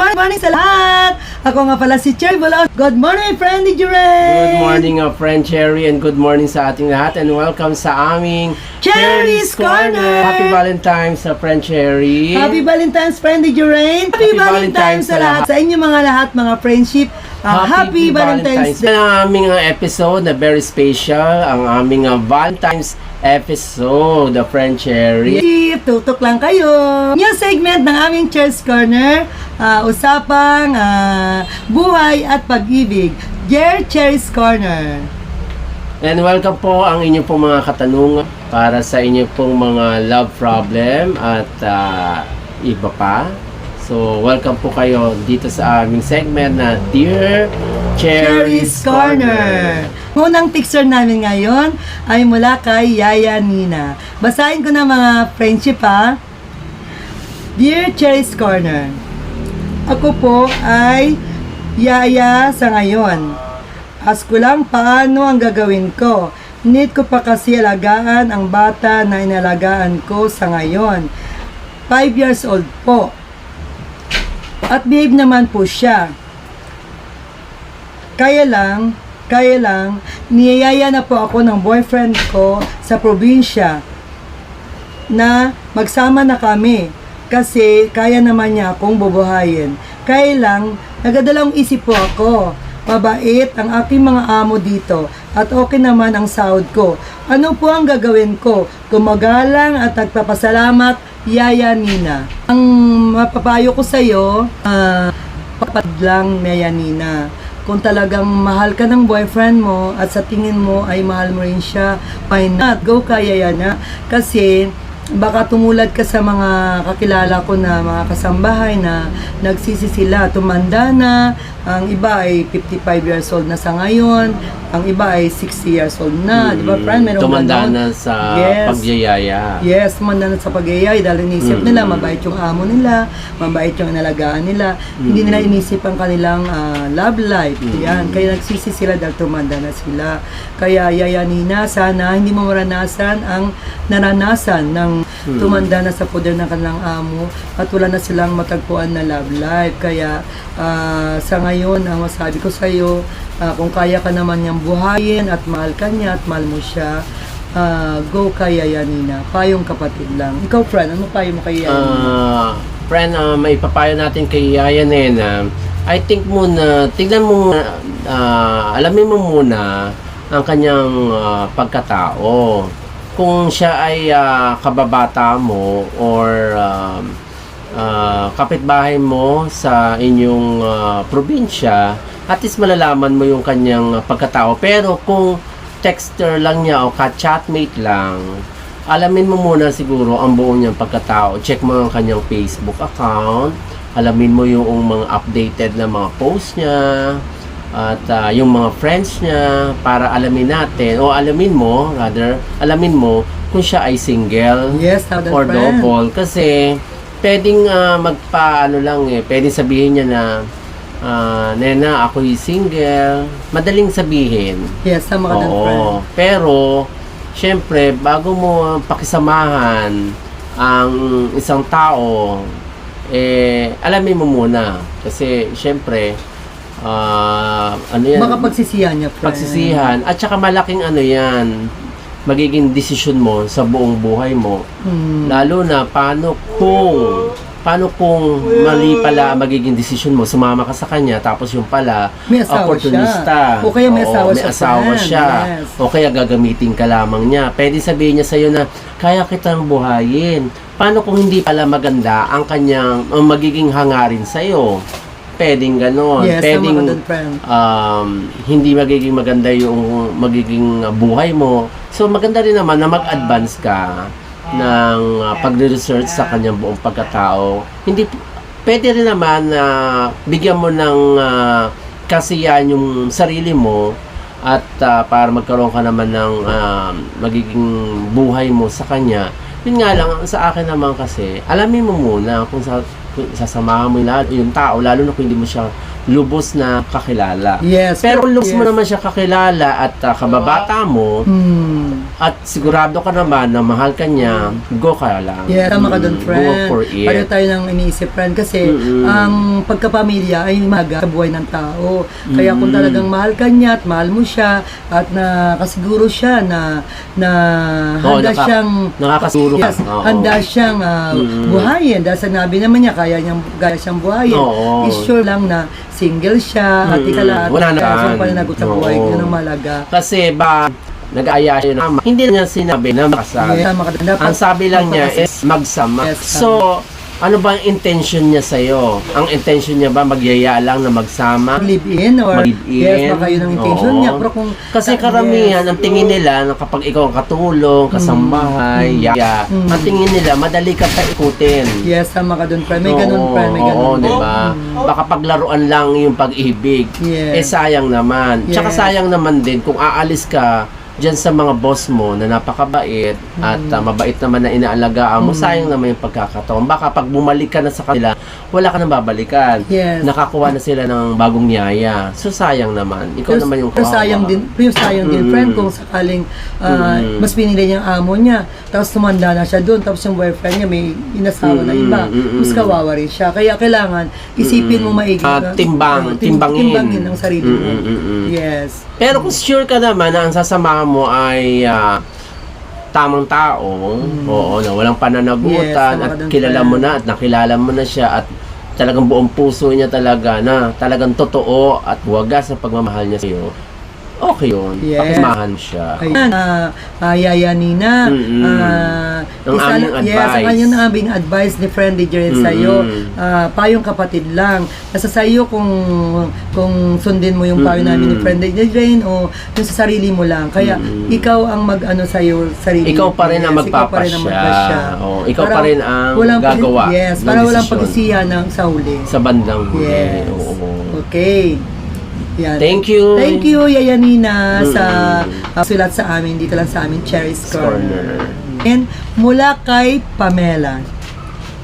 morning sa lahat! Ako nga pala si Cherry Bulaon. Good morning, friend ni Juray! Good morning, friend Cherry, and good morning sa ating lahat, and welcome sa aming Cherry's Corner! Happy Valentine's, friend Cherry! Happy Valentine's, friend ni Juray! Happy Valentine's sa lahat! Sa inyo mga lahat, mga friendship, Happy Valentine's Day! Ang aming episode na very special, ang aming Valentine's episode, the friend Cherry. Tutok lang kayo! New segment ng aming Cherry's Corner, usapang buhay at pag-ibig. Dear Cherry's Corner. And welcome po ang inyong pong mga katanungan para sa inyong pong mga love problem at iba pa. So, welcome po kayo dito sa aming segment na Dear Cherry's Corner. Unang texter namin ngayon ay mula kay Yaya Nina. Basahin ko na mga friendship ha. Dear Cherry's Corner, ako po ay Yaya sa ngayon. Ask ko lang paano ang gagawin ko. Need ko pa kasi alagaan ang bata na inalagaan ko sa ngayon. 5 years old po. At behave naman po siya. Kaya lang, niyayaya na po ako ng boyfriend ko sa probinsya na magsama na kami kasi kaya naman niya akong bubuhayin. Kaya lang, nagadalawang isip po ako. Mabait ang aking mga amo dito at okay naman ang sahod ko. Ano po ang gagawin ko? Gumagalang at nagpapasalamat, Yaya Nina. Ang mapapayo ko sa iyo, papad lang, Yaya Nina. Kung talagang mahal ka ng boyfriend mo at sa tingin mo ay mahal mo rin siya, why not? Go ka, Yaya na. Kasi baka tumulad ka sa mga kakilala ko na mga kasambahay na nagsisi sila, tumanda na, ang iba ay 55 years old na sa ngayon, ang iba ay 60 years old na, di ba friend? Meron tumanda na sa pagyayaya. Yes, tumanda na sa pagyayaya dahil inisip nila, mabait yung amo nila, mabait yung inalagaan nila, hindi nila inisip ang kanilang love life. Yan, kaya nagsisi sila dahil tumanda na sila. Kaya Yaya Nina, sana hindi mo maranasan ang naranasan ng tumanda na sa poder ng kanilang amo at wala na silang matagpuan na love life. Kaya sa ngayon, ang masabi ko sa iyo, kung kaya ka naman niyang buhayin at mahal ka niya at mahal mo siya, go kay Yaya Nina. Payong kapatid lang. Ikaw, friend, ano payo mo kay Yaya Nina? Friend, may papayo natin kay Yaya Nina. I think muna, tignan mo, alamin mo muna ang kanyang pagkatao. Kung siya ay kababata mo or kapitbahay mo sa inyong probinsya, at least malalaman mo yung kanyang pagkatao. Pero kung texter lang niya o ka-chatmate lang, alamin mo muna siguro ang buo niyang pagkatao. Check mo ang kanyang Facebook account, alamin mo yung mga updated na mga post niya, at yung mga friends niya, para alamin natin, o alamin mo kung siya ay single, yes, or friend. double. Kasi pwedeng pwedeng sabihin niya na Nena, ako'y single. Madaling sabihin. Yes, tama ka din, friend. Pero syempre, bago mo pakisamahan ang isang tao, alamin mo muna. Kasi syempre, baka pagsisihan niya, friend. Pagsisihan. At saka malaking magiging desisyon mo sa buong buhay mo. Lalo na paano kung mali pala magiging desisyon mo, sumama ka sa kanya, tapos yung pala may opportunista siya. O kaya may asawa siya. Yes. O kaya gagamitin ka lamang niya. Pwede sabihin niya sa'yo na kaya kitang buhayin. Paano kung hindi pala maganda ang kanyang magiging hangarin sa'yo? Pwedeng gano'n. Yes, pwedeng hindi magiging maganda yung magiging buhay mo. So maganda rin naman na mag-advance ka ng pagre-research sa kanyang buong pagkatao. Hindi pwede rin naman na bigyan mo ng kasiyahan yung sarili mo at para magkaroon ka naman ng magiging buhay mo sa kanya. Yun nga lang, sa akin naman kasi, alamin mo muna kung sasamahan mo yung tao, lalo na kung hindi mo siya lubos na kakilala. Yes. Pero kung lubos mo naman siya kakilala at kababata mo, at sigurado ka naman na mahal ka niya, go ka lang. Yeah, tama ka dun, friend. Go for it. Pareho tayo nang iniisip, friend. Kasi ang pagkapamilya ay maga sa buhay ng tao. Kaya kung talagang mahal ka niya at mahal mo siya at nakasiguro siya na handa siyang nakakasiguro ka. yes, Oo. handa siyang buhayin. Dahil sinabi naman niya, kaya siyang buhayin. Oo. Is sure lang na single siya at ikalat. Wala na. So, pananagot sa buhay. Oo. Yun ang malaga. Kasi nag-aaya siya na hindi niya sinabi na makasal. Yeah, tama ka dun. Dapat Ang sabi lang niya magpakasal. is magsama. Yes, So, ano ba ang intention niya sa'yo? Ang intention niya ba magyaya lang na magsama? live-in or Mag-live-in? yes, baka yun ang intention Oo. niya. Pero kung Kasi karamihan, ang tingin nila na kapag ikaw ang katulong, kasambahay, yaya, ang tingin nila, madali ka pa ikutin. yes, tama ka dun, friend. May ganun, friend. May ganun. Oo, di ba? Baka paglaruan lang yung pag-ibig. Yes. Eh, sayang naman. Tsaka Yes. sayang naman din kung aalis ka dyan sa mga boss mo na napakabait at mabait naman na inaalagaan mo, sayang naman yung pagkakataon. Baka pag bumalik ka na sa kanila, wala ka nang babalikan. Yes. Nakakuha na sila ng bagong niyaya. So, sayang naman. Ikaw naman yung Pero sayang din, friend, kung sakaling mas pinili niya ang amo niya, tapos tumanda na siya doon, tapos yung boyfriend niya may inasawa na iba, mas kawawa rin siya. Kaya kailangan isipin mo maigi. Timbangin ang sarili mo. Yes. Pero kung sure ka naman na ang sasama mo ay tamang tao, oo, na walang pananagutan, Yes, tama at ka dun, kilala friend. mo na at nakilala mo na siya at talagang buong puso niya talaga na talagang totoo at wagas sa pagmamahal niya sa iyo, okay yun. Yes. Pakimahan siya. Ayan, Yaya Nina, Ang aming yes, advice. ang kanyang aming advice ni Friend Jerry sa'yo, payong kapatid lang. Nasa sa'yo kung sundin mo yung payo namin ni Friend Jerry o yung sa sarili mo lang. Kaya ikaw ang mag-ano sa'yo, sarili. Ikaw pa rin ang Yes, ikaw pa rin ang magpapasya. magpasya. Oo, ikaw Para pa rin ang walang gagawa Yes, ng para walang desisyon. pag-isihan sa huli. Sa bandang huli. Yes. Oo. Okay. Yan. Thank you. Thank you, Yaya Nina, sa sulat sa amin, dito lang sa amin, Cherry's Corner. And mula kay Pamela.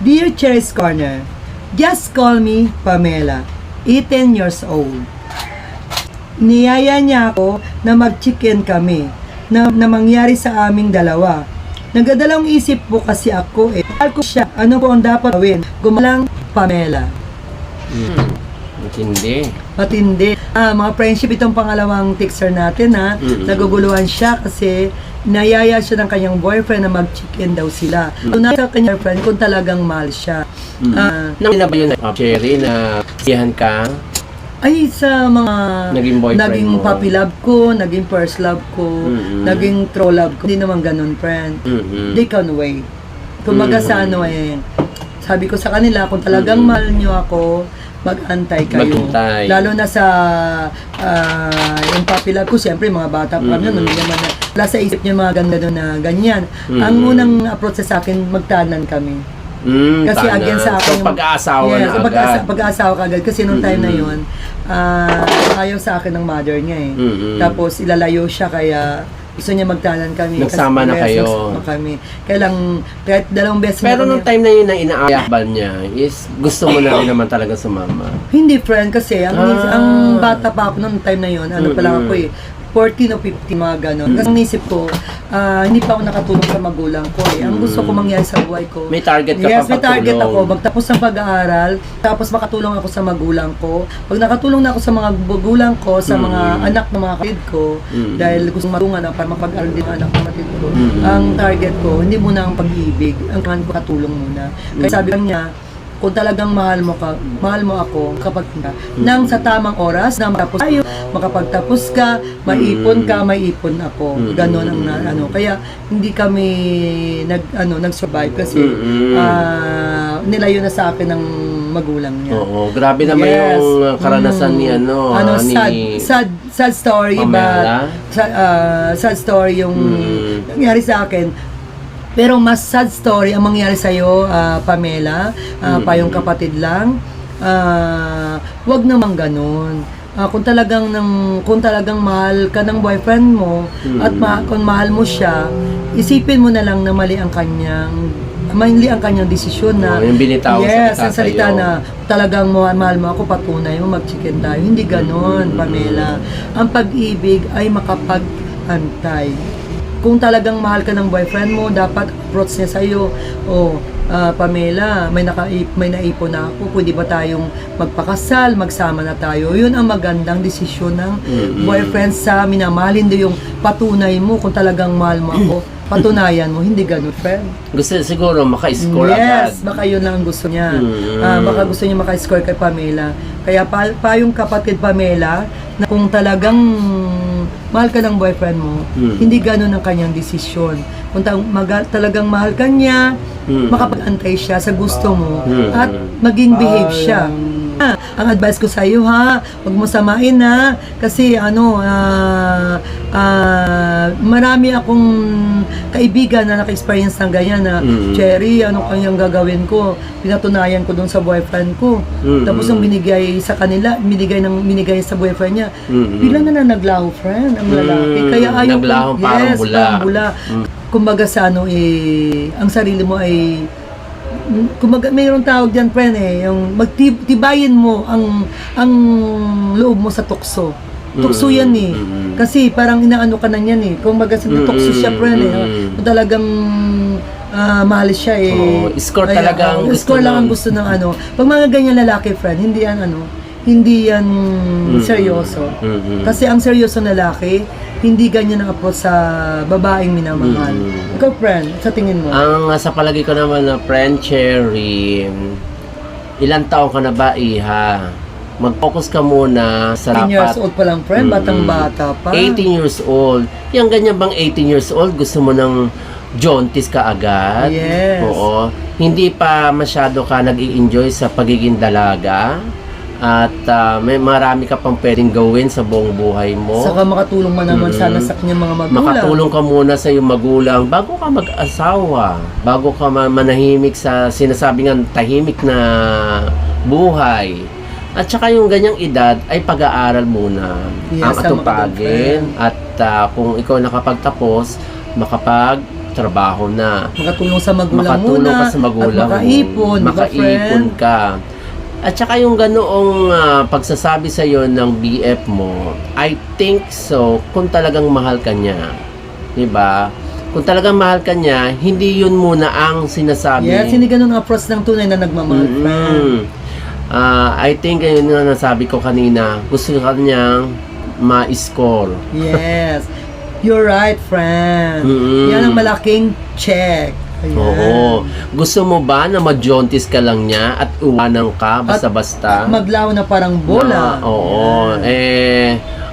Dear Cherry's Corner, just call me Pamela, 18 years old. Niyaya niya ako na mag-chicken kami, na mangyari sa aming dalawa. Nagdadalawang isip po kasi ako Mahal ko siya, ano po ang dapat gawin? Gumalang Pamela. Matindi. Mga friendship itong pangalawang texter natin naguguluhan siya kasi nayaya siya ng kanyang boyfriend na mag-chicken daw sila. So, nasa kanyang friend kung talagang mahal siya. Nang na ba yun, Cherry, na siyahan ka? Ay, sa mga Naging boyfriend naging mo. puppy love ko, naging first love ko, naging true love ko. Hindi naman ganun, friend. They can wait. Kumaga sa sabi ko sa kanila, kung talagang mahal nyo ako, mag-antay kayo. Mag-antay. Lalo na sa yung puppy love ko, siyempre mga bata pa kami, hindi naman wala sa isip niya mga ganda doon na ganyan. Ang unang approach sa akin, magtanan kami. Kasi Tana. again sa akin, So, pag-aasawa na so agad. pag-aasawa ka agad. Kasi nung time na yun, ayaw sa akin ng mother niya Tapos ilalayo siya kaya gusto niya magtanan kami. Nagsama na kayo. Nagsama kami. Kahit dalawang beses Pero na nung time na yun na inaayakban niya, is gusto mo na rin naman talaga sumama. Hindi, friend, kasi ang bata pa ako nung time na yun, pa lang ako 14 o 15, mga ganon. Kasi ang isip ko, hindi pa ako nakatulong sa magulang ko Ang gusto ko mangyari sa buhay ko. May target ka Yes, pa may target pagtulong. ako. Magtapos ng pag-aaral, tapos makatulong ako sa magulang ko. Pag nakatulong na ako sa mga magulang ko, sa mga anak ng mga kapatid ko, dahil gusto matungan na para mapag-aral din ang anak ng kapatid ko, ang target ko, hindi muna ang pag-ibig, ang kailangan ko katulong muna. Kaya sabi lang niya, kung talagang mahal mo ako kapag nang sa tamang oras na makapagtapos ka, maipon ako. Ganon ang kaya hindi kami nag-survive kasi nilayo na sa akin ng magulang niya. Oo, grabe naman yung karanasan ni ni sad story Pamela. sad story yung nangyari sa akin. Pero mas sad story ang mangyari sa'yo, Pamela, payong kapatid lang. Wag namang ganun. Kung talagang mahal ka ng boyfriend mo at kung mahal mo siya, isipin mo na lang na mali ang kanyang desisyon na yung binitaw sa salita na talagang mahal mo ako, patunay mo, mag-chicken tayo. Hindi ganon, Pamela. Ang pag-ibig ay makapag-antay. kung talagang mahal ka ng boyfriend mo, dapat approach niya sa'yo, Pamela, may naipon na ako, pwede ba tayong magpakasal, magsama na tayo? Yun ang magandang desisyon ng boyfriend sa minamahalin do yung patunay mo kung talagang mahal mo ako. Patunayan mo, hindi ganun, friend. Gusto siguro maka-score agad. Yes, baka yun lang ang gusto niya. Baka gusto niya maka-score kay Pamela. Kaya yung kapatid Pamela, na kung talagang mahal ka ng boyfriend mo, hindi ganun ang kanyang desisyon. Kung talagang mahal ka niya, makapag-antay siya sa gusto mo at maging behave siya. Ang advice ko sa iyo, huwag mo samain, kasi marami akong kaibigan na naka-experience ng ganyan na Cherry, ano kanyang gagawin ko? Pinatunayan ko doon sa boyfriend ko. Tapos ang binigay sa kanila, binigay sa boyfriend niya, bigla na naglaho, friend, ang lalaki. Kaya ayaw naglahong parang bula. Kumbaga sa ang sarili mo ay kumbaga mayroong tawag diyan, friend, yung magtibayin mo ang loob mo sa tukso. Tukso yan kasi parang inaano ka na yan kumbaga sa tukso siya, friend, kung talagang mahal siya score talaga ang gusto score lang ang gusto ng pag mga ganyan lalaki, friend, hindi yan seryoso. Kasi ang seryoso lalaki, hindi ganyan ang approach sa babaeng minamahal. Ikaw, friend, sa tingin mo? Ang sa palagi ko naman na friend Cherry, ilang taon ka na ba, iha? Mag-focus ka muna sa 18 years old pa lang, friend, batang-bata pa. 18 years old. Yung ganyan bang 18 years old, gusto mo ng jaunties ka agad? Yes. Oo. Hindi pa masyado ka nag-i-enjoy sa pagiging dalaga? At may marami ka pang pwedeng gawin sa buong buhay mo. Saka makatulong man naman sana sa kanyang mga magulang. Makatulong ka muna sa iyong magulang bago ka mag-asawa, bago ka manahimik sa sinasabi ng tahimik na buhay. At saka yung ganyang edad ay pag-aaral muna ang atupagin. At kung ikaw nakapagtapos, makapagtrabaho na. Makatulong sa magulang makatulong muna. Ka sa magulang at makaipon, makaipon ka. At saka yung ganoong pagsasabi sa iyo ng BF mo, I think so, kung talagang mahal ka niya. Diba? Kung talagang mahal ka niya, hindi yun muna ang sinasabi. Yes, hindi ganun approach ng tunay na nagmamahal. I think yun na nasabi ko kanina, gusto ka niyang ma-score. Yes. You're right, friend. Yan ang malaking check. Ayan. Oo. Gusto mo ba na ma-jaunties ka lang niya at uwanan ka basta-basta? Maglaw na parang bola. Oo.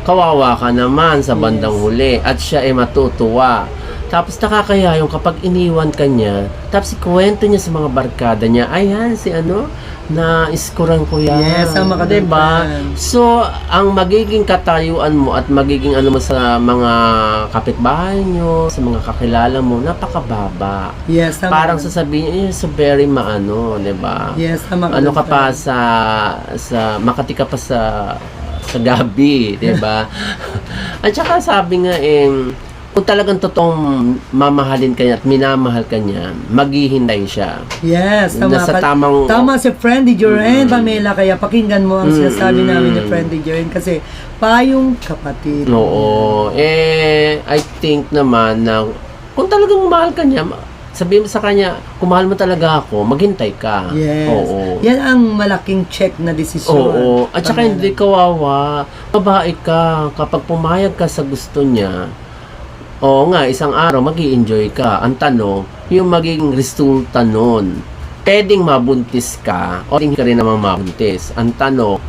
Kawawa ka naman sa bandang huli at siya ay matutuwa. Tapos nakakaya yung kapag iniwan ka niya, tapos ikwento niya sa mga barkada niya, ayan, na iskuran ko yan. Yes, ang makadalpan. Diba? So, ang magiging katayuan mo at magiging mo sa mga kapitbahay nyo, sa mga kakilala mo, napakababa. Yes, parang sasabihin, so very diba? Yes, ka pa makati ka pa sa gabi, diba? At saka sabi nga kung talagang totoong mamahalin ka niya at minamahal ka niya, maghihintay siya. Yes, tama si Friendly Joren, Pamela, kaya pakinggan mo ang sinasabi namin ni Friendly Joren kasi payong kapatid. Oo. I think naman na kung talagang mahal ka niya, sabihin mo sa kanya, kung mahal mo talaga ako, maghintay ka. Yes. Oo. Yan ang malaking check na desisyon. Oo. At saka hindi kawawa, babae ka, kapag pumayag ka sa gusto niya, oo nga, isang araw mag-i-enjoy ka. Ang tanong, yung magiging resulta nun, pwedeng mabuntis ka o hindi ka rin naman mabuntis. Ang tanong,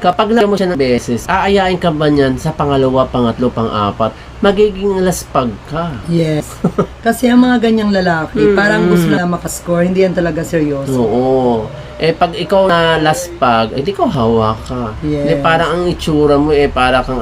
kapag lagyan mo siya ng beses, aayain ka ba niyan sa pangalawa, pangatlo, pang-apat, magiging laspag ka. Yes. Kasi ang mga ganyang lalaki, parang gusto na makascore, hindi yan talaga seryoso. Oo. Pag ikaw na laspag, di ko hawa ka. Yes. Parang ang itsura mo, para kang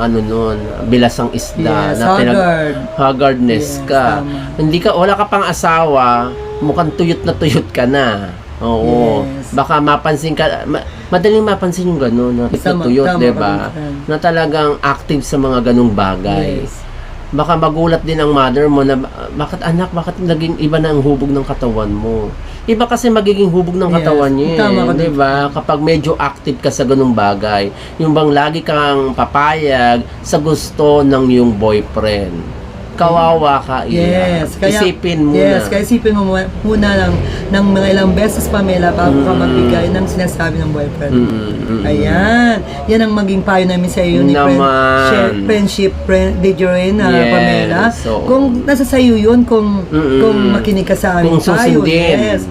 bilasang isda. Yes, haggard. Haggardness Yes, ka. tama. Wala ka pang asawa, mukhang tuyot ka na. Oo. Yes. Baka mapansin ka, madaling mapansin yung gano'n, na tuyot, diba? Na talagang active sa mga ganong bagay. Yes. Baka magulat din ang mother mo na, bakit naging iba na ang hubog ng katawan mo? Iba kasi magiging hubog ng katawan niya. Tama ka, diba? Kapag medyo active ka sa ganung bagay, yung bang lagi kang papayag sa gusto ng iyong boyfriend. kawawa ka. Yes, kaya isipin mo yes, na. kaya isipin mo muna ng mga ilang beses, Pamela, bago ka magbigay ng sinasabi ng boyfriend. Ayan. Yan ang maging payo namin sa iyo ni Naman. friendship Dijorin, Yes, Pamela. oo. Kung nasa sayo yun, kung makinig ka sa aming Kung payo. susundin. Yes.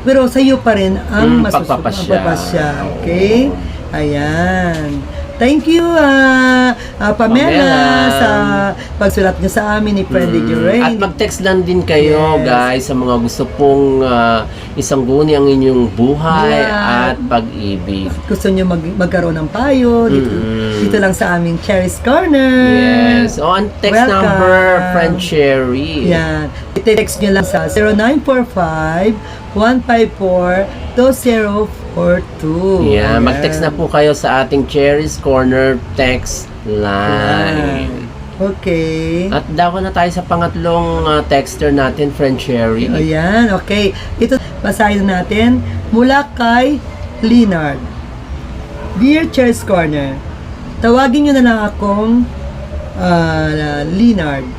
Pero sa iyo pa rin ang Pagpapasya. pagpapasya. Okay? Ayan. Thank you, Pamela, sa pagsulat niyo sa amin ni Friend Dijorin. At mag-text lang din kayo, Yes. guys, sa mga gusto pong isang guni ang inyong buhay Yeah. at pag-ibig. Gusto niyo magkaroon ng payo dito lang sa aming Cherry's Corner. Yes. O, ang text Welcome. number, Friend Cherry. Yan. I-text nyo lang sa 0945-154-2042. Yeah, mag-text na po kayo sa ating Cherry's Corner text line. Okay. At dako na tayo sa pangatlong texter natin, Friend Cherry. Ayan, okay. Ito, basahin natin. Mula kay Leonard. Dear Cherry's Corner, tawagin nyo na lang akong Leonard.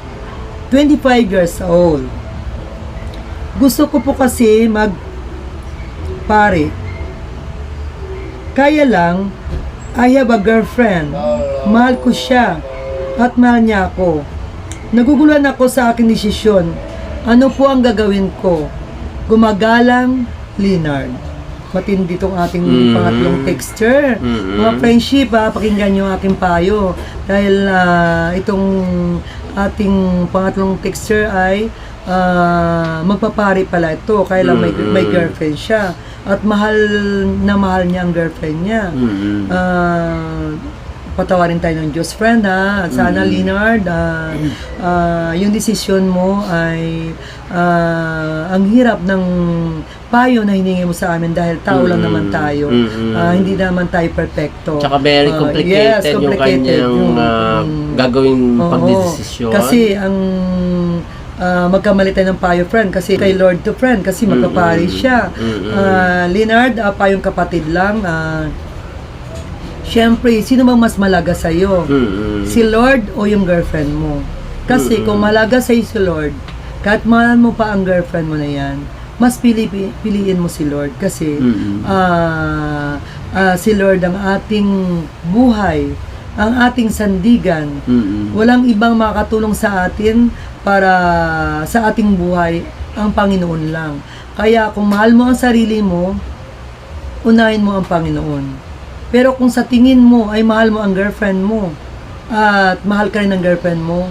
25 years old. Gusto ko po kasi mag-pare. Kaya lang, I have a girlfriend. Mahal ko siya. At mahal niya ako. Naguguluhan ako sa aking desisyon. Ano po ang gagawin ko? Gumagalang, Leonard. Matindi itong ating pangatlong texture. Mga friendship, pakinggan nyo ang aking payo. Dahil itong ating pangatlong texture ay magpapari pala ito. Kaya lang may girlfriend siya. At mahal niya ang girlfriend niya. Patawarin tayo ng Diyos, friend, ha. At sana, Leonard, yung desisyon mo ay ang hirap ng payo na hiningi mo sa amin dahil tao lang naman tayo. Hindi naman tayo perfecto. Tsaka very complicated, yes, yung kanyang gagawing pagdesisyon. Kasi ang magkamali tayo ng payo, friend, kasi kay Lord to friend, kasi magpapari siya. Leonard, payong kapatid lang, siyempre, sino bang mas malaga sa'yo? Si Lord o yung girlfriend mo? Kasi kung malaga sa'yo si Lord, kahit mahal mo pa ang girlfriend mo na yan, mas piliin mo si Lord. Kasi si Lord ang ating buhay, ang ating sandigan. Walang ibang makakatulong sa atin para sa ating buhay, ang Panginoon lang. Kaya kung mahal mo ang sarili mo, unahin mo ang Panginoon. Pero kung sa tingin mo ay mahal mo ang girlfriend mo at mahal ka rin ng girlfriend mo,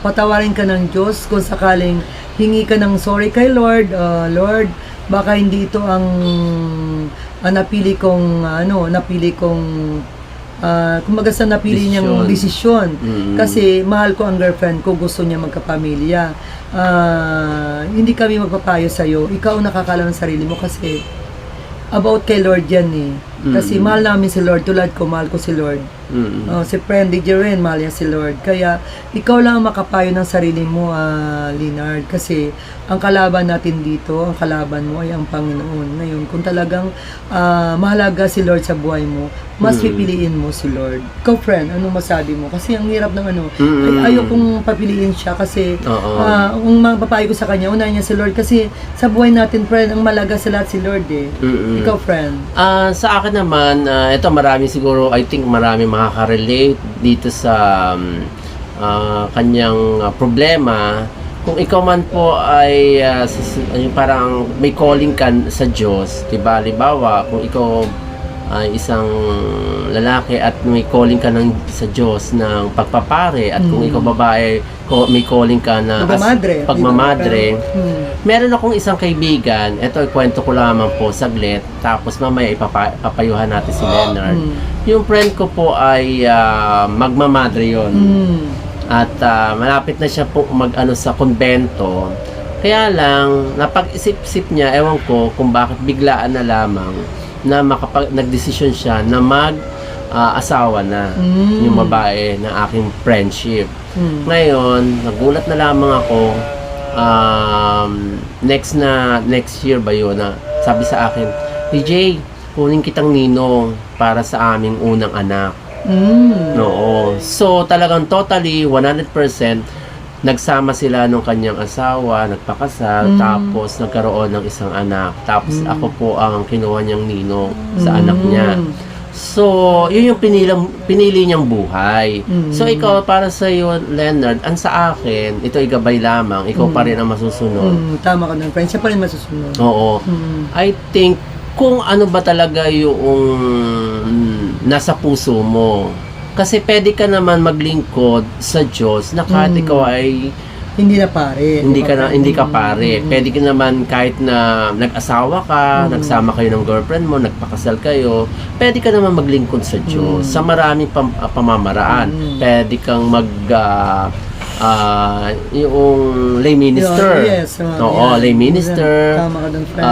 patawarin ka ng Diyos kung sakaling hingi ka ng sorry kay Lord. Lord, baka hindi ito ang napili kong kumbaga sa napili niyang desisyon. Kasi mahal ko ang girlfriend ko, gusto niya magkapamilya. Hindi kami magpapayo sa'yo. Ikaw nakakaalam ng sarili mo kasi about kay Lord yan eh. Kasi mahal namin si Lord, tulad ko, mahal ko si Lord. Si friend Dijorin, mahal niya si Lord. Kaya, ikaw lang ang makapayo ng sarili mo, Leonard. Kasi, ang kalaban natin dito, ang kalaban mo ay ang Panginoon. Ngayon, kung talagang mahalaga si Lord sa buhay mo, mas pipiliin mo si Lord. Ikaw, friend, anong masabi mo? Kasi ang hirap ng ayaw kong papiliin siya kasi ang mapapayo ko sa kanya, unahin niya si Lord. Kasi, sa buhay natin, friend, ang malaga sa lahat si Lord eh. Ikaw, friend. Sa akin naman, ito marami siguro, I think marami makaka-relate dito sa kanyang problema. Kung ikaw man po ay parang may calling ka sa Diyos, diba? Halimbawa, kung ikaw ay isang lalaki at may calling ka sa Diyos ng pagpapare, at kung ikaw babae, may calling ka na pagmamadre. Meron akong isang kaibigan, ito kwento ko lamang po saglit, tapos mamaya ipapayuhan natin si Leonard. Yung friend ko po ay magmamadre yon. At malapit na siya po sa konbento. Kaya lang, napag-isip-isip niya, ewan ko kung bakit biglaan na lamang na nagdesisyon siya na asawa na yung babae na aking friendship. Ngayon, nagulat na lamang ako, next year ba yun, na sabi sa akin, DJ, kunin kitang ninong para sa aming unang anak. Oo. So, talagang totally, 100%, nagsama sila nung kanyang asawa, nagpakasal, tapos nagkaroon ng isang anak. Tapos ako po ang kinuha niyang ninong sa anak niya. So, yun yung pinili niyang buhay. So, ikaw, para sa iyo, Leonard, ang sa akin, ito ay gabay lamang, ikaw pa rin ang masusunod. Tama ka nun, friend. Siya pa rin masusunod. Oo. I think, kung ano ba talaga yung nasa puso mo. Kasi pwede ka naman maglingkod sa Diyos na kahit ikaw ay Hindi na pare. hindi ka pare. Pwede ka naman kahit na nag-asawa ka, nagsama kayo ng girlfriend mo, nagpakasal kayo, pwede ka naman maglingkod sa Diyos sa maraming pamamaraan. Pwede kang yung lay minister. Yes. Oo, lay minister. Tama ka dun, friend.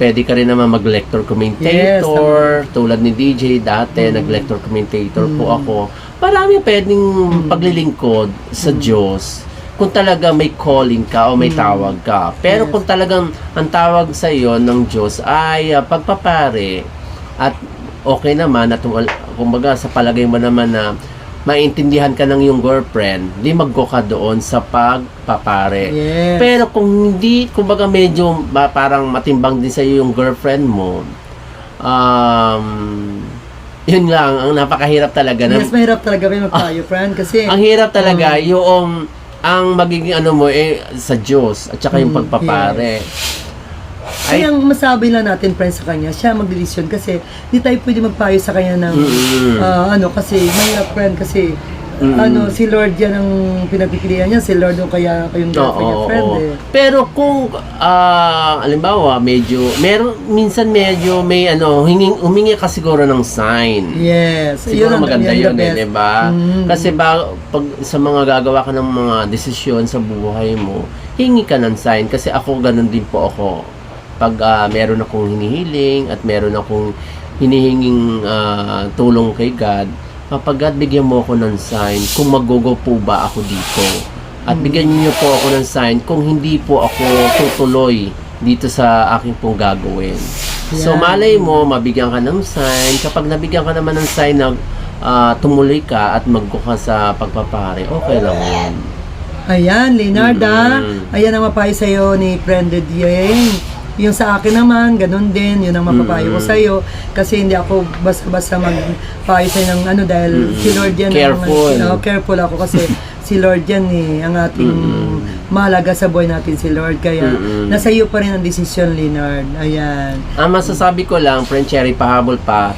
Pwede ka rin naman mag-lector commentator. Tulad ni DJ dati, nag-lector commentator po ako. Marami pwedeng paglilingkod sa Diyos kung talaga may calling ka o may tawag ka. Pero kung talagang ang tawag sa iyo ng Diyos ay pagpapare at okay naman at kumbaga sa palagay mo naman na maintindihan ka ng iyong girlfriend, di mag-go ka doon sa pagpapare. Yes. Pero kung hindi, kumbaga medyo parang matimbang din sa iyo yung girlfriend mo, yun lang, ang napakahirap talaga. Yes, mahirap talaga kayo magtayo, friend. Kasi, Ang hirap talaga, yung ang magiging ano mo sa Diyos at saka yung pagpapare. Kaya ang masabi lang natin, friend, sa kanya, siya magdedesisyon kasi di tayo pwede magpayo sa kanya ng kasi mahirap, friend, kasi si Lord yan ang pinagpipilian niya, si Lord yung kaya kayong girlfriend niya, friend. Pero kung halimbawa minsan medyo may humingi ka siguro ng sign. Yes. Siguro maganda yun, di ba? Mm. Kasi pag sa mga gagawa ka ng mga desisyon sa buhay mo, hingi ka ng sign. Kasi ako, ganun din po ako. Pag meron akong hinihiling at meron akong hinihinging tulong kay God, God, bigyan mo ako ng sign kung mag-go po ba ako dito. At bigyan niyo po ako ng sign kung hindi po ako tutuloy dito sa aking pong gagawin. So, malay mo, mabigyan ka ng sign. Kapag nabigyan ka naman ng sign na tumuloy ka at mag-go ka sa pagpapare, okay lang yun. Ayan, Leonarda. Ayan ang mapayo sa'yo ni Friend Dieng. Yung sa akin naman, ganun din. Yun ang mapapayo ko sa'yo. Kasi hindi ako basta-basta magpayo sa'yo ng dahil si Lord yan. Careful. Careful ako kasi si Lord yan ang ating mahalaga sa buhay natin si Lord. Kaya nasa iyo pa rin ang desisyon, Leonard. Ayan. Ang masasabi ko lang, Friend Cherry, pahabol pa,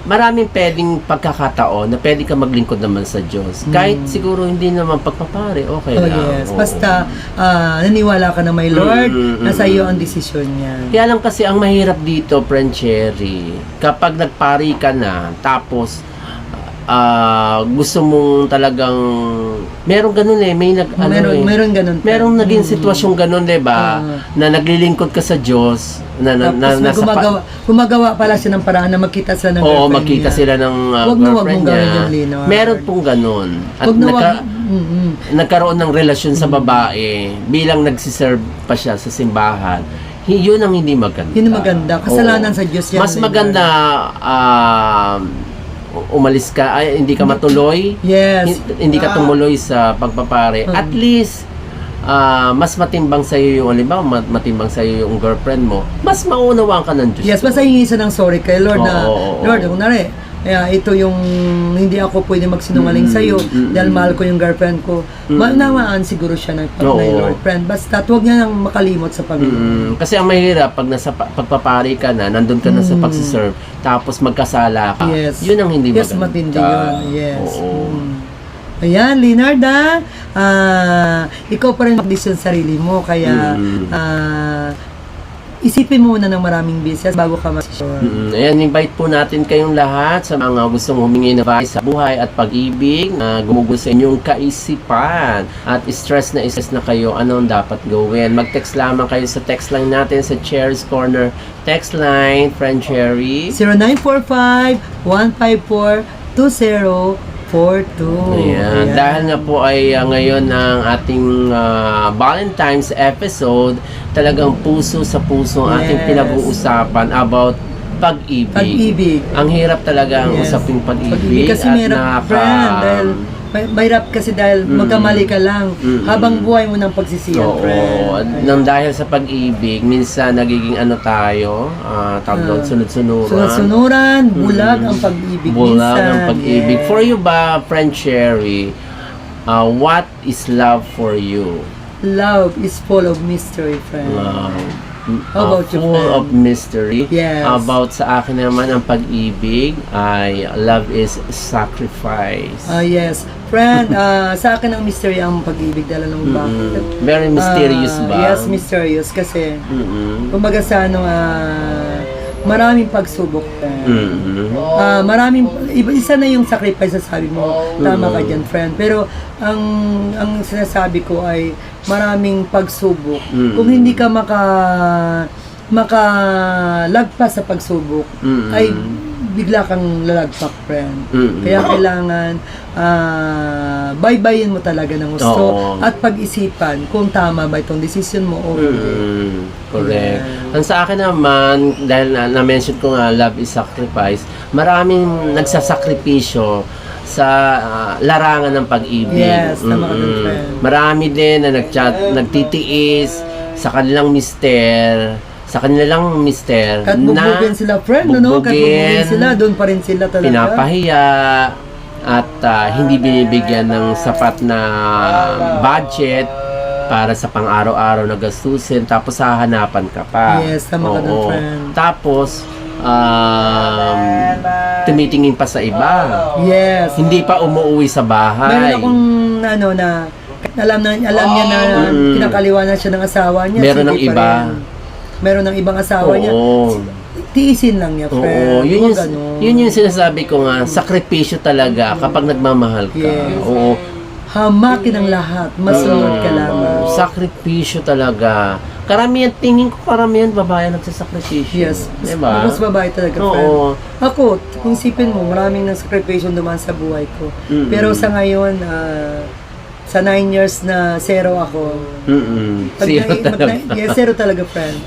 maraming pwedeng pagkakataon na pwede ka maglingkod naman sa Diyos. Kahit siguro hindi naman pagpapare, okay lang. Yes. Basta naniwala ka na may Lord, nasa iyo ang desisyon niya. Kaya lang kasi ang mahirap dito, Friend Cherry, kapag nagpari ka na, tapos gusto mong talagang meron ganun Meron ganun. merong naging sitwasyon ganun, 'di ba? Na naglilingkod ka sa Diyos Tapos gumagawa pala siya ng paraan na magkita sila ng girlfriend niya. magkita sila ng girlfriend niya. Meron pong ganun. At nagkaroon ng relasyon sa babae bilang nagsiserve pa siya sa simbahan. Yun ang hindi maganda. Yun ang maganda. Kasalanan sa Diyos yan. Mas maganda umalis ka, hindi ka matuloy. Yes. Hindi ka tumuloy sa pagpapare. At least mas matimbang sa iyo yung matimbang sa iyo yung girlfriend mo. Mas maunawaan ka ng Diyos. Yes, basta hingi siya ng sorry kay Lord Lord, kunwari, ito yung hindi ako pwede magsinungaling sa iyo dahil mahal ko yung girlfriend ko. Maunawaan siguro siya ng Lord, friend. Basta huwag niya nang makalimot sa Panginoon. Kasi ang mahirap pag nasa pagpapari ka na, nandun ka na sa pagsiserve, tapos magkasala ka. Yes. Yun ang hindi maganda. Yes, matindi yun. Yes. Oo. Ayan, Leonarda, ikaw pa rin mag-decision sa sarili mo, kaya isipin mo muna ng maraming business bago ka mag-decision. Ayan, invite po natin kayong lahat sa mga gustong humingi na advice sa buhay at pag-ibig na gumugulo sa inyong kaisipan at stress na kayo, anong dapat gawin. Mag-text lamang kayo sa text line natin sa Cherry's Corner text line, Friend Cherry. 0945-154-2042. Ayan. Dahil nga po ay ngayon ang ating Valentine's episode, talagang puso sa puso ang ating pinag-uusapan about pag-ibig. Pag-ibig. Ang hirap talaga ang Yes. usaping pag-ibig. Kasi at mahirap, friend, dahil mahirap kasi dahil magkamali ka lang habang buhay mo ng pagsisiyan, Oo. friend. Nang dahil sa pag-ibig, minsan nagiging ano tayo, tawag doon, sunod-sunuran. Sunod-sunuran, bulag ang pag-ibig Bulag minsan. ang pag-ibig. Yes. For you ba, friend Cherry, what is love for you? Love is full of mystery, friend. How about you, Full friend? of mystery. Yes. About sa akin naman, ang pag-ibig ay love is sacrifice. Yes. Friend, sa akin ang mystery ang pag-ibig dahil ng bakit. Very mysterious ba? Yes, mysterious kasi Mm-mm. kumbaga sa ano, maraming pagsubok. Isa na yung sacrifice na sabi mo. Tama ka dyan, friend. Pero ang sinasabi ko ay maraming pagsubok. Kung hindi ka makalagpas sa pagsubok, ay bigla kang lalagpak, friend. Kaya kailangan baybayin mo talaga ng gusto Oo. at pag-isipan kung tama ba itong decision mo o hindi. Correct. Ang sa akin naman, dahil na-mention ko nga, love is sacrifice, maraming nagsasakripisyo sa larangan ng pag-ibig. Yes, tama ka dun, friend. Marami din na nagtitiis sa kanilang mister, Kahit bubugin sila, friend, no? Kahit bubugin sila, doon pa rin sila talaga. pinapahiya, at hindi binibigyan ng sapat na budget para sa pang-araw-araw na gastusin, tapos hahanapan ka pa. Yes, tama ka dun, Oo. friend. Tapos, tumitingin pa sa iba. Yes. Hindi pa umuwi sa bahay. Meron akong ano na alam niya na kinakaliwa na siya ng asawa niya. Meron ng sige pa iba. rin. Meron ng ibang asawa niya. Oo. Tiisin lang niya, friend. Oo, yun Huwag yung, ganun. yun yung sinasabi ko nga, sakripisyo talaga kapag nagmamahal ka. Yes. Oo. Hamakin ang lahat. Masunod ka lamang. Sakripisyo talaga. Karamihan, tingin ko karamihan babae nagsasakripisyo. Yes. Diba? Mas babae talaga, friend. Oo. Ako, kung isipin mo, maraming ng sacrifice dumaan sa buhay ko. Mm-mm. Pero sa ngayon, sa 9 years na zero ako. Zero talaga, friend.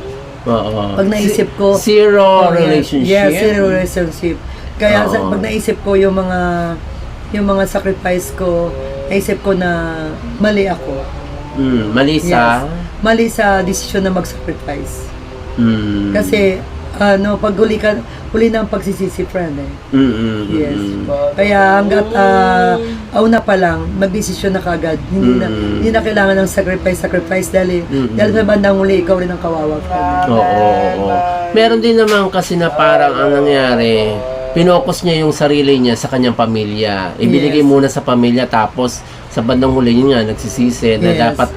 Oo. Pag naisip ko, Zero oh, relationship. Yes, zero relationship. Kaya Oo. pag naisip ko yung mga sacrifice ko, naisip ko na mali ako. Mali sa... Yes. Mali sa desisyon na mag-sacrifice. Mm. Kasi pag huli na ang pagsisisi, friend eh. Yes. Kaya hanggat una pa lang, magdesisyon na kagad. Hindi na kailangan ng sacrifice dahil sa bandang huli, ikaw rin ang kawawa, friend. Oo. Meron din naman kasi na parang ang nangyari, pinokus niya yung sarili niya sa kanyang pamilya. Ibinigay Yes. muna sa pamilya, tapos sa bandang huli niya nagsisisi na Yes. dapat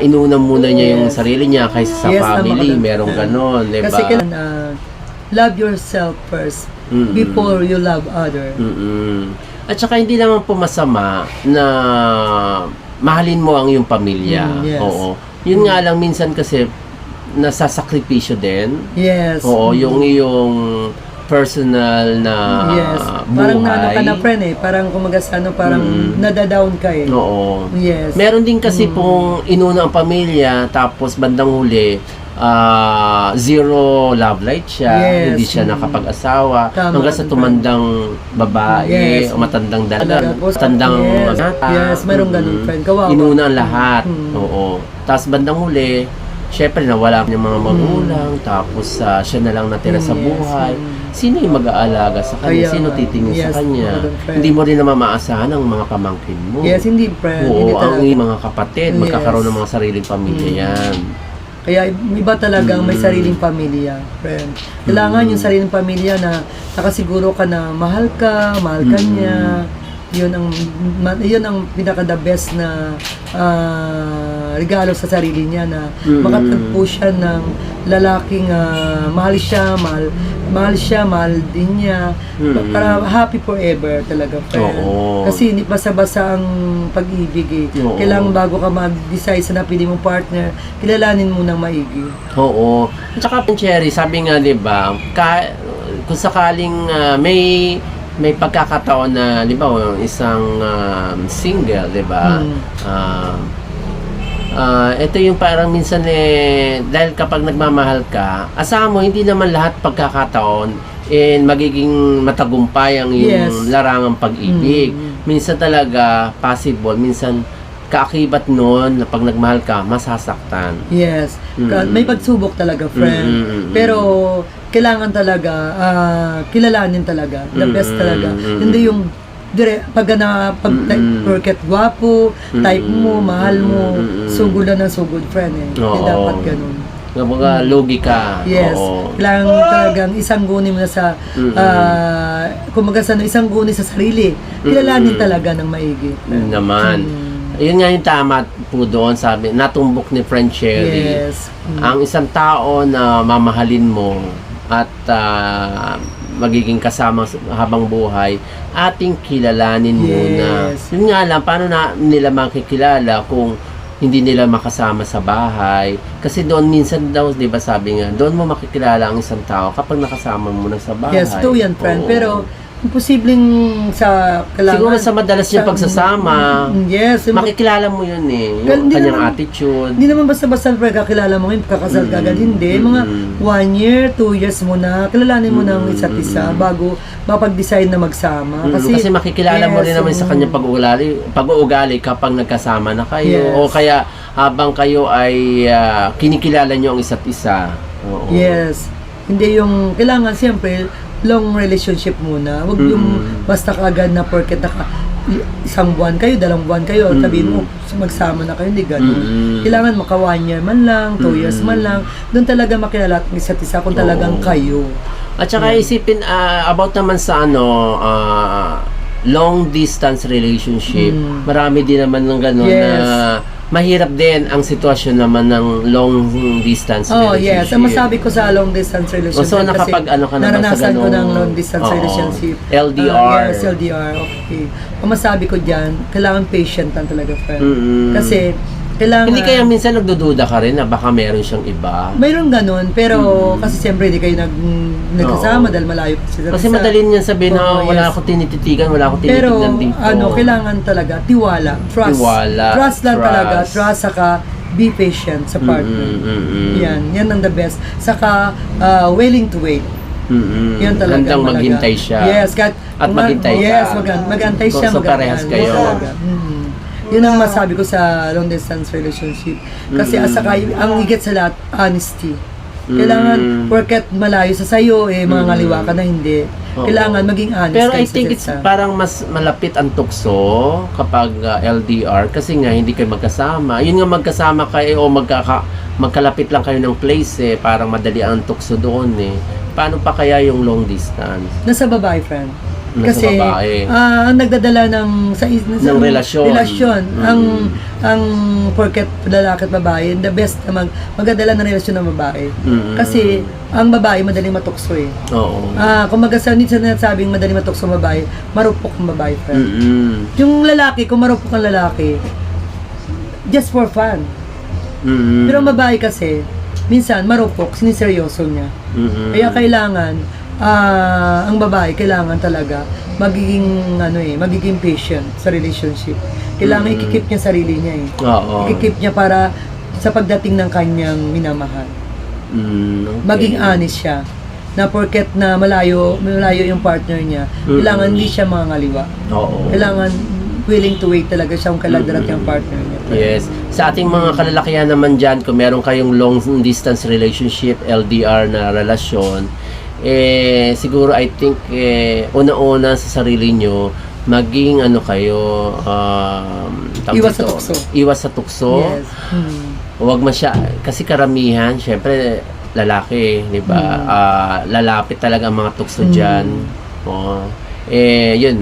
inuna muna niya yung sarili niya kaysa sa Yes, tama family. ka dun. Meron ganon, di ba? Kasi kailangan love yourself first before you love other. At saka hindi naman po masama na mahalin mo ang iyong pamilya. Yes. Oo. Yun nga lang, minsan kasi nasasakripisyo din. Yes. Oo, yung iyong personal na Yes. buhay. Parang naano ka na, friend eh. Parang kumaga sa parang nadadown ka eh. Oo. Yes. Meron din kasi pong inuna ang pamilya, tapos bandang huli, zero love life siya, Yes. hindi siya nakapag-asawa, Tama. hanggang sa tumandang babae, Yes. o matandang dalaga, Tapos, matandang yes. bata. Yes, mayroong ganun, friend. Kawawa. Inuna ang lahat. Oo. Tapos bandang huli, syempre nawala niya mga magulang, tapos siya na lang natira sa Yes. buhay. Sino yung mag-aalaga sa kanya? Kaya Sino nga. titingin Yes, sa kanya? ganun, friend. Hindi mo rin naman maasahan ang mga pamangkin mo. Yes, hindi, friend. Hindi Oo, ang talaga. mga kapatid, Yes. magkakaroon ng mga sariling pamilya yan. Kaya iba talaga may sariling pamilya, friend. Kailangan yung sariling pamilya na nakasiguro ka na mahal ka niya. Yun ang pinaka the best na regalo sa sarili niya na makatagpo siya ng lalaking mahal din niya. Para happy forever talaga, friend. Oo. Kasi hindi basta-basta ang pag-ibig eh. Oo. Kailangan bago ka mag-decide sa napili mong partner, kilalanin mo ng maigi. Oo. At saka, Cherry, sabi nga, di ba, kung sakaling may pagkakataon na, di ba, isang single, di ba, Ito yung parang minsan dahil kapag nagmamahal ka, asahan mo hindi naman lahat pagkakataon magiging matagumpay ang iyong Yes. larangang pag-ibig. Minsan talaga possible, minsan kaakibat noon na pag nagmahal ka, masasaktan. Yes. May pagsubok talaga, friend. Pero kailangan talaga kilalanin talaga. The best talaga. Hindi yung porket gwapo, type mo, mahal mo, sugod na ng sugod, friend eh. Hindi Oo. dapat ganun. Mga logi ka. Yes. Oo. Kailangan talagang isang guni mo na sa kumaga sa isang guni sa sarili. Kilalanin talaga ng maigi. Naman. Yun nga yung tama po doon, sabi, natumbok ni Friend Cherry. Yes. Ang isang tao na mamahalin mo at magiging kasama habang buhay, ating kilalanin muna. Yes. Yun nga lang, paano na nila makikilala kung hindi nila makasama sa bahay? Kasi doon minsan daw, di ba sabi nga, doon mo makikilala ang isang tao kapag nakasama mo na sa bahay. Yes, to yan, friend. Oo. Pero imposibleng sa kailangan. Siguro sa madalas yung pagsasama, yes. makikilala mo yun yung Hindi kanyang naman- attitude. Hindi naman basta-basta kakilala mo ngayon, kakasal ka agad. Hindi. Mga 1 year, 2 years mo na, kilalanin mo ng isa't isa bago mapag-decide na magsama. Kasi makikilala mo rin naman sa kanyang pag-uugali kapag nagkasama na kayo. Yes. O kaya habang kayo ay kinikilala nyo ang isa't isa. Oo. Yes. Hindi yung, kailangan siyempre, long relationship muna. Huwag yung basta kaagad na porket isang buwan kayo, 2 buwan kayo, sabihin mo, magsama na kayo, hindi ganun. Kailangan maka 1 year man lang, 2 years man lang, doon talaga makilala ang isa't isa kung talagang kayo. At saka isipin about naman sa long distance relationship. Marami din naman ng gano'n Yes. na mahirap din ang sitwasyon naman ng long distance Oh, relationship. yes. Ang masabi ko sa long distance relationship. So, nakapag-ano ka naman sa naranasan ko ganong- ng long distance Oo. relationship. LDR. Yes, LDR. Okay. Ang masabi ko dyan, kailangan patient lang talaga, friend. Kasi, kailangan... Hindi kaya minsan nagdududa ka rin na baka meron siyang iba. Mayroon ganun, pero kasi siyempre hindi kayo nagkasama dahil malayo sila. Kasi madali niyan sabihin na Oo, wala yes. akong tinititigan, wala akong Pero, tinitignan dito. kailangan talaga, tiwala, trust. Tiwala, Trust lang trust. talaga, trust, saka be patient sa partner. Yan ang the best. Saka, willing to wait. Yan talaga. Handang malaga. maghintay siya. Yes, At maghintay ka. Yes, maghantay siya. So, parehas kayo. Talaga. Yun ang masabi ko sa long distance relationship. Kasi asaka, ang higit sa lahat, honesty. Kailangan, porket malayo sa sayo, mga ngaliwa ka na hindi. Oo. Kailangan maging honest Pero kayo I think sa it's isa't isa. parang mas malapit ang tukso kapag LDR kasi nga hindi kayo magkasama. Yun nga magkasama kayo o magkalapit lang kayo ng place parang madali ang tukso doon Paano pa kaya yung long distance? Nasa babae, friend. Nasa Kasi, babae. ang nagdadala ng Ng relasyon. Ang porket lalaki at babae, the best na magdadala ng relasyon ng babae. Kasi, ang babae madaling matukso Oo. Kung magasanit sa nasabing madaling matukso ang babae, marupok ang babae, friend. Yung lalaki, kung marupok ang lalaki, just for fun. Pero ang babae kasi, minsan marupok, siniseryoso niya. Kaya kailangan, ang babae kailangan talaga magiging patient sa relationship. Kailangan ikikip niya sarili niya Oo. Ikikip niya para sa pagdating ng kanyang minamahal. Okay. Maging honest siya. Na porket na malayo yung partner niya, kailangan hindi siya mangaliwa. Oo. Kailangan willing to wait talaga siya kung kailan darating ang partner niya. Yes. Sa ating mga kalalakihan naman dyan, kung meron kayong long distance relationship, LDR na relasyon, siguro I think una-una sa sarili nyo, maging kayo, Iwas sa tukso. Iwas sa tukso. Yes. Huwag kasi karamihan, syempre, lalaki, di ba? Lalapit talaga ang mga tukso dyan. Yun,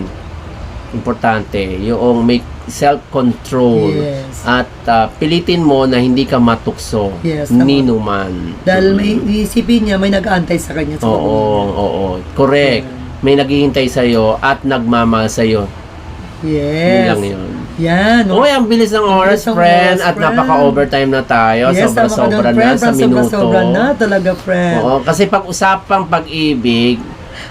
importante, yung may self-control Yes. at pilitin mo na hindi ka matukso Yes, tama. ninuman. Dahil may isipin niya, may nag-aantay sa kanya. Sa Oo, correct. May naghihintay sa'yo at nagmamahal sa'yo. Yun lang Yes. yun. Yan. Uy, ang bilis ng oras, Bilis ng friend. oras, At friend. napaka-overtime na tayo. Yes, tama ka Sobra-sobra doon, na friend. sa minuto. Sobra na talaga, friend. Oo, kasi pag-usapang pag-ibig,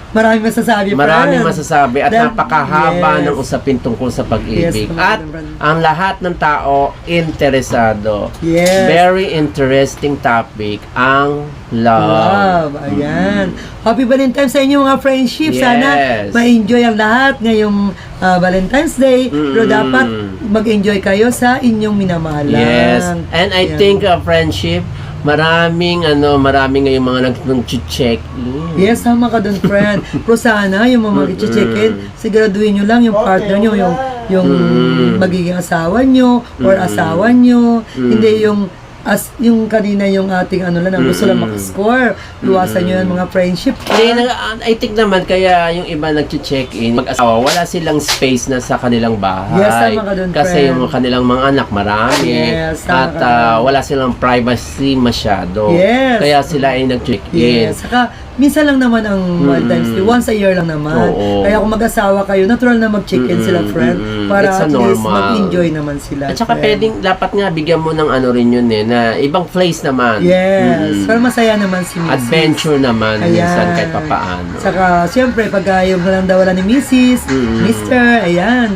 Maraming masasabi, Maraming friend. masasabi at That- napakahaba yes. ng usapin tungkol sa pag-ibig. Yes, At friend. ang lahat ng tao interesado. Yes. Very interesting topic ang love. Ayan. Happy Valentine's sa inyo mga friendship. Yes. Sana ma-enjoy ang lahat ngayong Valentine's Day. Pero dapat mag-enjoy kayo sa inyong minamahalan. Yes. And I Ayan. think friendship, maraming ngayong mga nag-check in. Yes, tama ka dun, friend. Pero sana, yung mga mag-check-in, siguraduhin nyo lang yung partner nyo, yung magiging asawa nyo, or asawa nyo. Hindi yung kanina yung ating gusto lang makascore. Luwasan nyo yan mga friendship. I think naman kaya yung iba nag-check-in, mag-asawa, wala silang space na sa kanilang bahay. Yes, tama ka dun, Kasi friend. yung kanilang mga anak marami. Yes, tama at ka dun. wala silang privacy masyado. Yes. Kaya sila ay nag-check-in. Yes. Saka, minsan lang naman ang Valentine's Day. Once a year lang naman. Oo. Kaya kung mag-asawa kayo, natural na mag-check-in sila, friend. Para It's a at least normal. mag-enjoy naman sila. At saka friend. dapat nga bigyan mo ng rin yun na ibang place naman. Yes. Para masaya naman si Mrs. Adventure naman minsan kahit papaano. Saka, siyempre, pag yung dawala ni Mrs., Mr., ayan.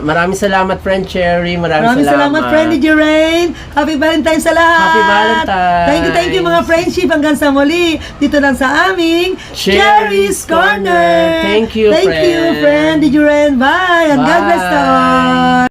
Maraming salamat, friend Cherry. Maraming salamat, friend Jeraine. Happy Valentine's sa lahat. Happy Valentine's. Thank you mga friendship. Hanggang sa muli. Dito lang sa aming Cherry's Corner. Thank you, Thank you, friend Jeraine. Bye. And God bless Bye. all.